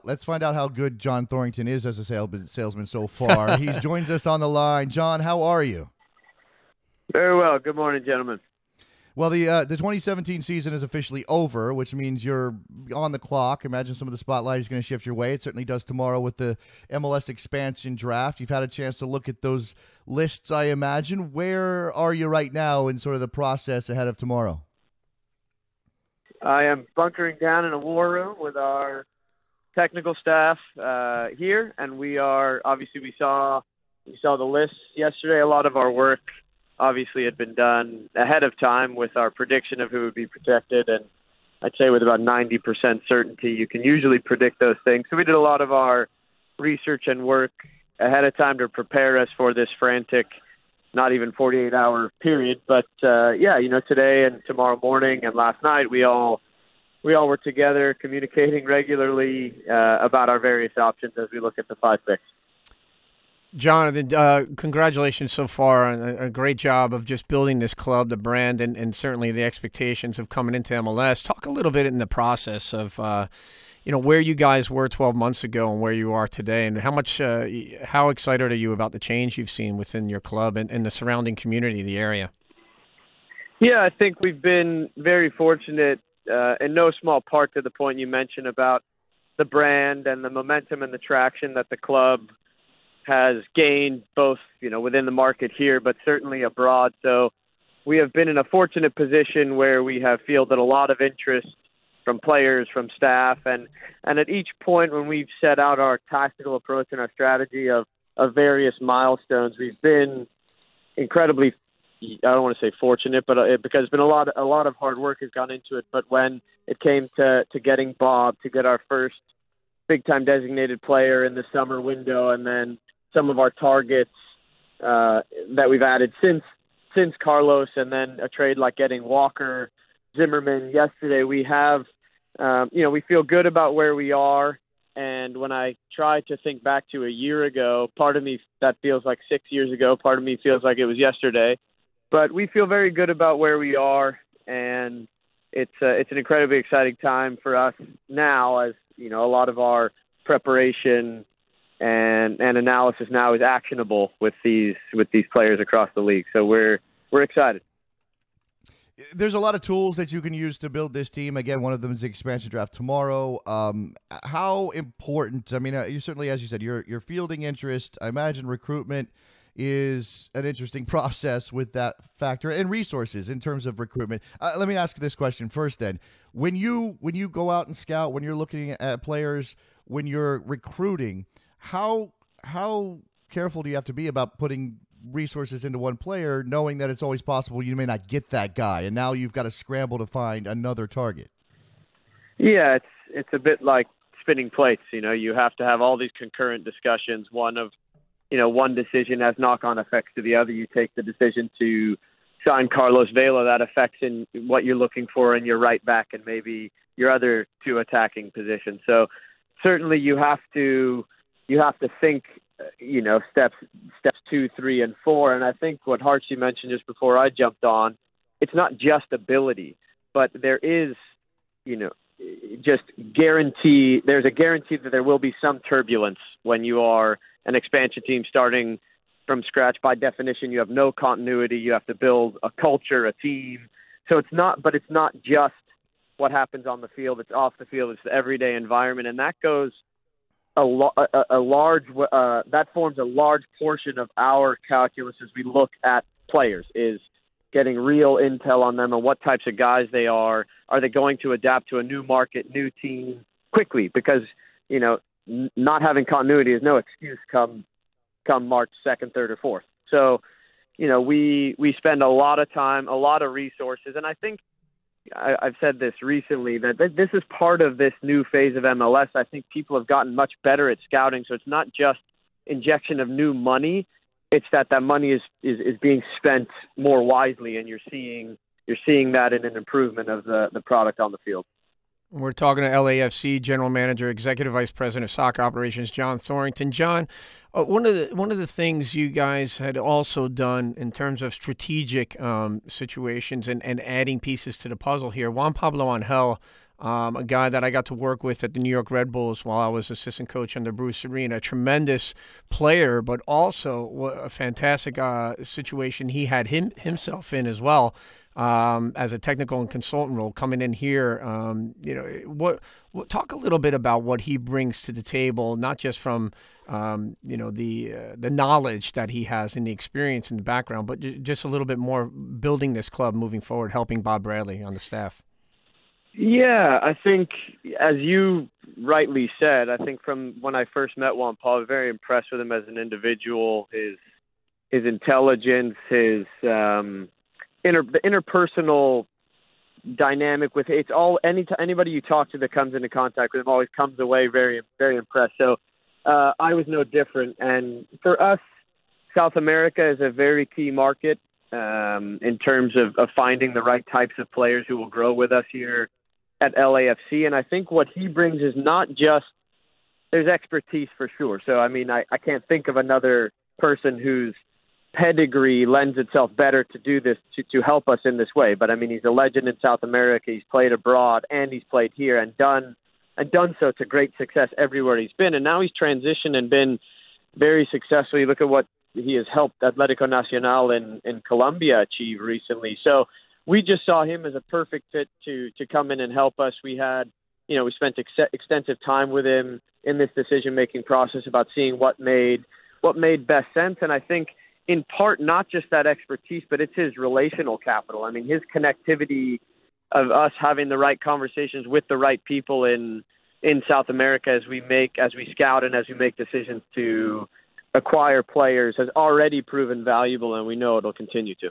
let's find out how good John Thorrington is as a salesman so far. He joins us on the line. John, how are you? Very well. Good morning, gentlemen. Well, the 2017 season is officially over, which means you're on the clock. Imagine some of the spotlight is going to shift your way. It certainly does tomorrow with the MLS Expansion Draft. You've had a chance to look at those lists, I imagine. Where are you right now in sort of the process ahead of tomorrow? I am bunkering down in a war room with our technical staff here, and we are obviously we saw the lists yesterday. A lot of our work obviously had been done ahead of time with our prediction of who would be protected, and I'd say with about 90% certainty you can usually predict those things. So we did a lot of our research and work ahead of time to prepare us for this frantic, not even 48-hour period. But today and tomorrow morning and last night we all were together communicating regularly about our various options as we look at the 5 picks. Jonathan, congratulations so far on a great job of just building this club, the brand, and certainly the expectations of coming into MLS. Talk a little bit in the process of, where you guys were 12 months ago and where you are today, and how excited are you about the change you've seen within your club and the surrounding community, the area? Yeah, I think we've been very fortunate, in no small part to the point you mentioned about the brand and the momentum and the traction that the club has gained both, within the market here, but certainly abroad. So we have been in a fortunate position where we have fielded a lot of interest from players, from staff, and at each point when we've set out our tactical approach and our strategy of various milestones, we've been incredibly, I don't want to say fortunate, but because it's been a lot of hard work has gone into it. But when it came to getting Bob to get our first big-time designated player in the summer window, and then some of our targets that we've added since Carlos, and then a trade like getting Walker, Zimmerman yesterday, we have, we feel good about where we are. And when I try to think back to a year ago, part of me that feels like 6 years ago, part of me feels like it was yesterday. But we feel very good about where we are, and it's an incredibly exciting time for us now, as a lot of our preparation and analysis now is actionable with these players across the league. So we're excited. There's a lot of tools that you can use to build this team. Again, one of them is the expansion draft tomorrow. How important? I mean, you certainly, as you said, you're fielding interest. I imagine recruitment is an interesting process with that factor, and resources in terms of recruitment. Let me ask this question first. Then, when you go out and scout, when you're looking at players, when you're recruiting, how careful do you have to be about putting resources into one player, knowing that it's always possible you may not get that guy, and now you've got to scramble to find another target? Yeah, it's a bit like spinning plates. You have to have all these concurrent discussions. One decision has knock-on effects to the other. You take the decision to sign Carlos Vela, that affects in what you're looking for in your right back and maybe your other two attacking positions. So certainly you have to think, steps 2, 3, and 4. And I think what Hartsey mentioned just before I jumped on, it's not just ability, but there is, there's a guarantee that there will be some turbulence when you are an expansion team starting from scratch. By definition, you have no continuity. You have to build a culture, a team. So it's not just what happens on the field. It's off the field. It's the everyday environment. And that goes that forms a large portion of our calculus as we look at players, is getting real intel on them and what types of guys they are. Are they going to adapt to a new market, new team quickly? Because, not having continuity is no excuse come March 2nd, 3rd, or 4th. So, we spend a lot of time, a lot of resources, and I think I've said this recently, that this is part of this new phase of MLS. I think people have gotten much better at scouting, so it's not just injection of new money. It's that money is being spent more wisely, and you're seeing that in an improvement of the product on the field. We're talking to LAFC General Manager, Executive Vice President of Soccer Operations, John Thorrington. John, one of the things you guys had also done in terms of strategic situations and adding pieces to the puzzle here, Juan Pablo Angel a guy that I got to work with at the New York Red Bulls while I was assistant coach under Bruce Arena, a tremendous player, but also a fantastic situation he had himself in as well, as a technical and consultant role coming in here. Talk a little bit about what he brings to the table, not just from the knowledge that he has and the experience and the background, but just a little bit more building this club moving forward, helping Bob Bradley on the staff. Yeah, I think, as you rightly said, I think from when I first met Juan Paul, I was very impressed with him as an individual, his intelligence, his interpersonal dynamic with it's all anybody you talk to that comes into contact with him always comes away very, very impressed. So I was no different. And for us, South America is a very key market in terms of finding the right types of players who will grow with us here at LAFC. And I think what he brings is not just, there's expertise for sure. So, I mean, I can't think of another person whose pedigree lends itself better to do this, to help us in this way. But I mean, he's a legend in South America. He's played abroad and he's played here and done so to great success everywhere he's been. And now he's transitioned and been very successful. You look at what he has helped Atlético Nacional in Colombia achieve recently. So we just saw him as a perfect fit to come in and help us. We had, we spent extensive time with him in this decision-making process about seeing what made best sense. And I think in part, not just that expertise, but it's his relational capital. I mean, his connectivity of us having the right conversations with the right people in South America as we scout and as we make decisions to acquire players has already proven valuable, and we know it'll continue to.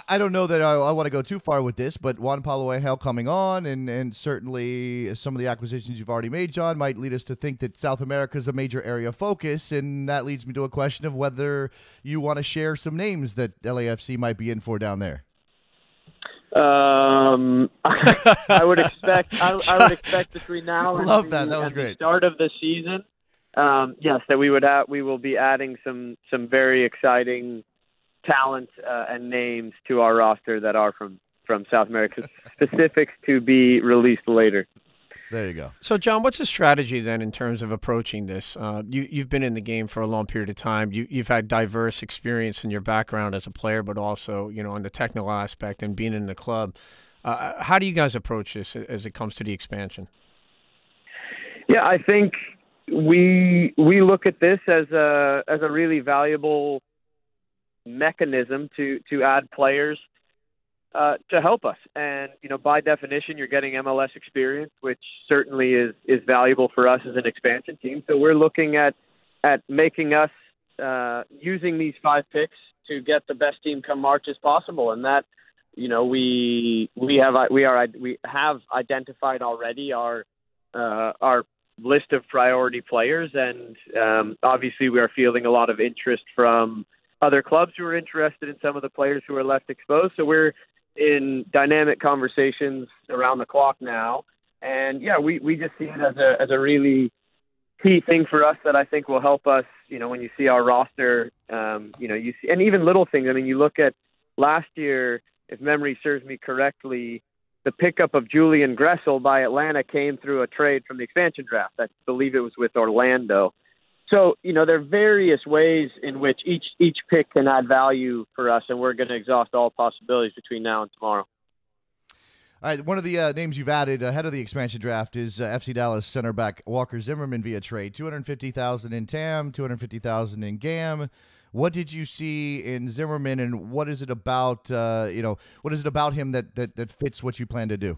I don't know that I want to go too far with this, but Juan Pablo Angel coming on, and certainly some of the acquisitions you've already made, John, might lead us to think that South America is a major area of focus, and that leads me to a question of whether you want to share some names that LAFC might be in for down there. I would expect between now and the start of the season, yes, that we will be adding some very exciting talent and names to our roster that are from South America, specifics to be released later. There you go. So, John, what's the strategy then in terms of approaching this? You've been in the game for a long period of time. You've had diverse experience in your background as a player, but also, on the technical aspect and being in the club. How do you guys approach this as it comes to the expansion? Yeah, I think we look at this as a really valuable mechanism to add players to help us. And, by definition, you're getting MLS experience, which certainly is valuable for us as an expansion team. So we're looking at making us using these 5 picks to get the best team come March as possible. And that, we have identified already our list of priority players. And obviously we are fielding a lot of interest from other clubs who are interested in some of the players who are left exposed. So we're in dynamic conversations around the clock now. And yeah, we just see it as a really key thing for us that I think will help us, when you see our roster, you see, and even little things. I mean, you look at last year, if memory serves me correctly, the pickup of Julian Gressel by Atlanta came through a trade from the expansion draft. I believe it was with Orlando. So, there are various ways in which each pick can add value for us, and we're going to exhaust all possibilities between now and tomorrow. All right, one of the names you've added ahead of the expansion draft is FC Dallas center back Walker Zimmerman via trade. $250,000 in TAM, $250,000 in GAM. What did you see in Zimmerman, and what is it about what is it about him that fits what you plan to do?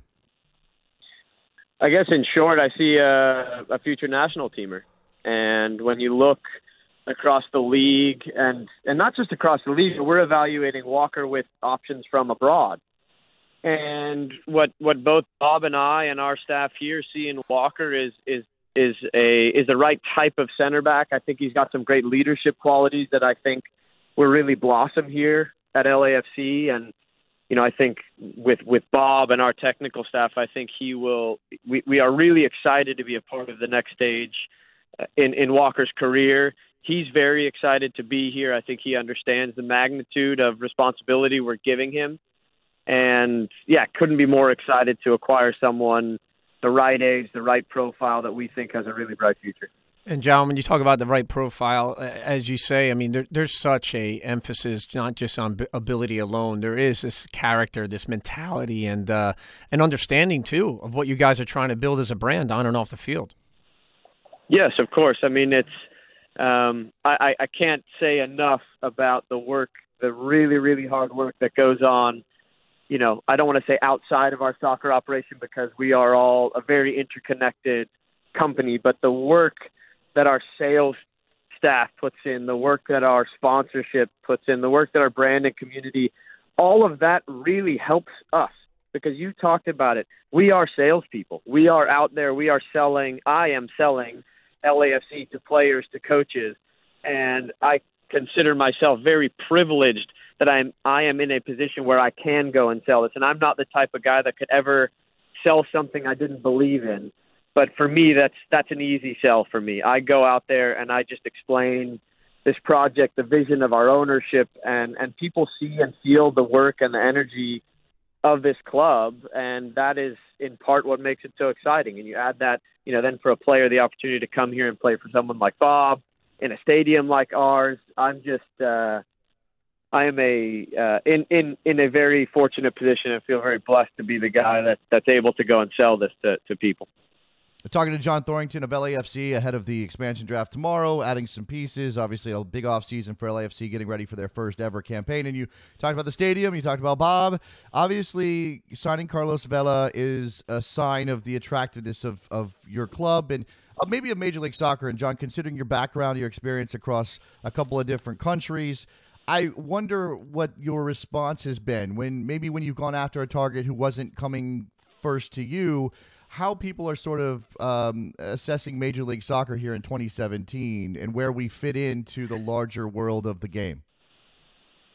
I guess in short, I see a future national teamer. And when you look across the league, and not just across the league, we're evaluating Walker with options from abroad. And what both Bob and I and our staff here see in Walker is the right type of center back. I think he's got some great leadership qualities that I think will really blossom here at LAFC. And I think with Bob and our technical staff, I think he will. We are really excited to be a part of the next stage in Walker's career. He's very excited to be here. I think he understands the magnitude of responsibility we're giving him. And, yeah, couldn't be more excited to acquire someone the right age, the right profile that we think has a really bright future. And, John, when you talk about the right profile, as you say, I mean, there's such a emphasis not just on ability alone. There is this character, this mentality, and an understanding, too, of what you guys are trying to build as a brand on and off the field. Yes, of course. I mean, it's I can't say enough about the work, the really, really hard work that goes on. You know, I don't want to say outside of our soccer operation because we are all a very interconnected company, but the work that our sales staff puts in, the work that our sponsorship puts in, the work that our brand and community, all of that really helps us because you talked about it. We are salespeople. We are out there. We are selling. I am selling LAFC to players, to coaches, and I consider myself very privileged that I am in a position where I can go and sell this. And I'm not the type of guy that could ever sell something I didn't believe in. But for me, that's an easy sell for me. I go out there and I just explain this project, the vision of our ownership, and people see and feel the work and the energy of this club, and that is in part what makes it so exciting. And you add that, then for a player, the opportunity to come here and play for someone like Bob in a stadium like ours. I'm just, I am in a very fortunate position and feel very blessed to be the guy that's able to go and sell this to people. Talking to John Thorrington of LAFC ahead of the expansion draft tomorrow, adding some pieces. Obviously, a big offseason for LAFC, getting ready for their first ever campaign. And you talked about the stadium. You talked about Bob. Obviously, signing Carlos Vela is a sign of the attractiveness of your club and maybe of Major League Soccer. And, John, considering your background, your experience across a couple of different countries, I wonder what your response has been when you've gone after a target who wasn't coming first to you, how people are sort of assessing Major League Soccer here in 2017 and where we fit into the larger world of the game.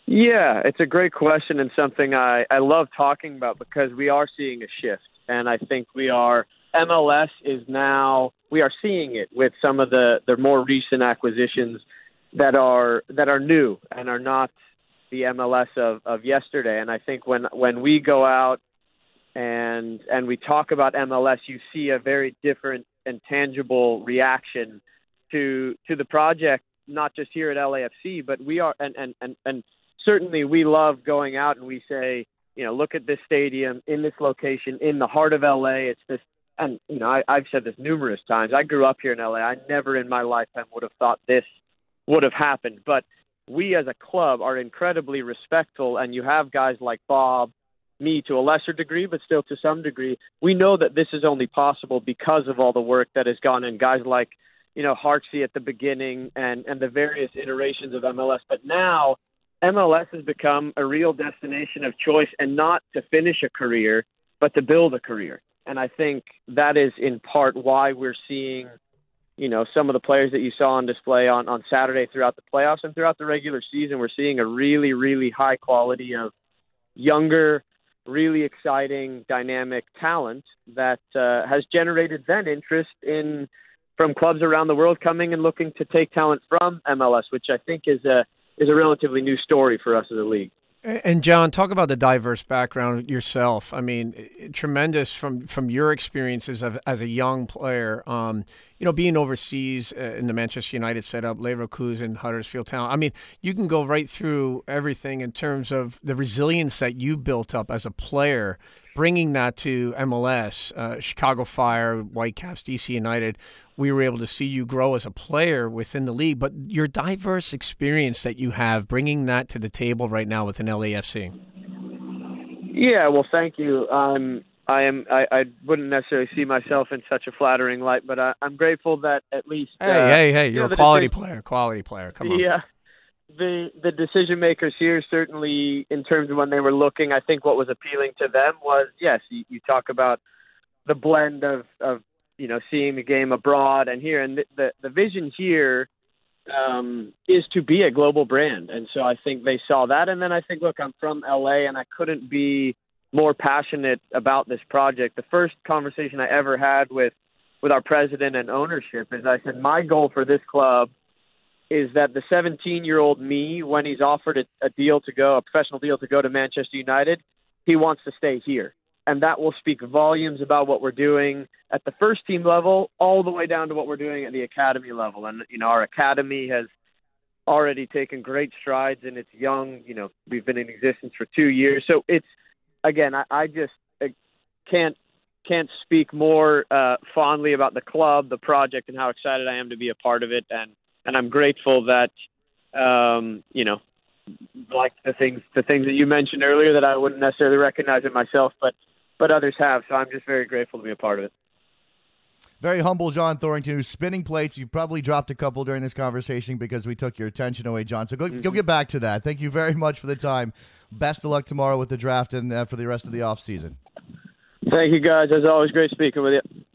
Yeah, it's a great question and something I love talking about because we are seeing a shift. And I think MLS is now, we are seeing it with some of the more recent acquisitions that are new and are not the MLS of yesterday. And I think when we go out and we talk about MLS, you see a very different and tangible reaction to the project, not just here at LAFC, but we are, and certainly we love going out and we say, look at this stadium in this location in the heart of LA. It's this, and I've said this numerous times. I grew up here in LA. I never in my lifetime would have thought this would have happened, but we as a club are incredibly respectful, and you have guys like Bob, me to a lesser degree, but still to some degree, we know that this is only possible because of all the work that has gone in. Guys like, Hartsey at the beginning and the various iterations of MLS. But now MLS has become a real destination of choice, and not to finish a career, but to build a career. And I think that is in part why we're seeing, some of the players that you saw on display on Saturday throughout the playoffs and throughout the regular season. We're seeing a really, really high quality of younger, really exciting, dynamic talent that has generated then interest from clubs around the world coming and looking to take talent from MLS, which I think is a relatively new story for us as a league. And John, talk about the diverse background yourself. I mean, tremendous from your experiences as a young player. Being overseas in the Manchester United setup, Leverkusen, Huddersfield Town. I mean, you can go right through everything in terms of the resilience that you built up as a player, bringing that to MLS, Chicago Fire, Whitecaps, DC United. We were able to see you grow as a player within the league, but your diverse experience that you have, bringing that to the table right now within LAFC. Yeah, well, thank you. I wouldn't necessarily see myself in such a flattering light, but I'm grateful that at least hey, you're a quality player. Come on. Yeah, the decision makers here certainly, in terms of when they were looking, I think what was appealing to them was, yes, you talk about the blend of seeing the game abroad and here, and the vision here is to be a global brand, and so I think they saw that. And then I think, look, I'm from LA, and I couldn't be more passionate about this project. The first conversation I ever had with our president and ownership is I said, my goal for this club is that the 17-year-old me, when he's offered a professional deal to go to Manchester United, he wants to stay here. And that will speak volumes about what we're doing at the first team level, all the way down to what we're doing at the academy level. And, our academy has already taken great strides, and it's young. We've been in existence for 2 years. So it's, again, I just can't speak more fondly about the club, the project, and how excited I am to be a part of it. And I'm grateful that, like the things that you mentioned earlier that I wouldn't necessarily recognize in myself, but others have. So I'm just very grateful to be a part of it. Very humble John Thorrington, who's spinning plates. You probably dropped a couple during this conversation because we took your attention away, John. So go get back to that. Thank you very much for the time. Best of luck tomorrow with the draft and for the rest of the offseason. Thank you, guys. As always, great speaking with you.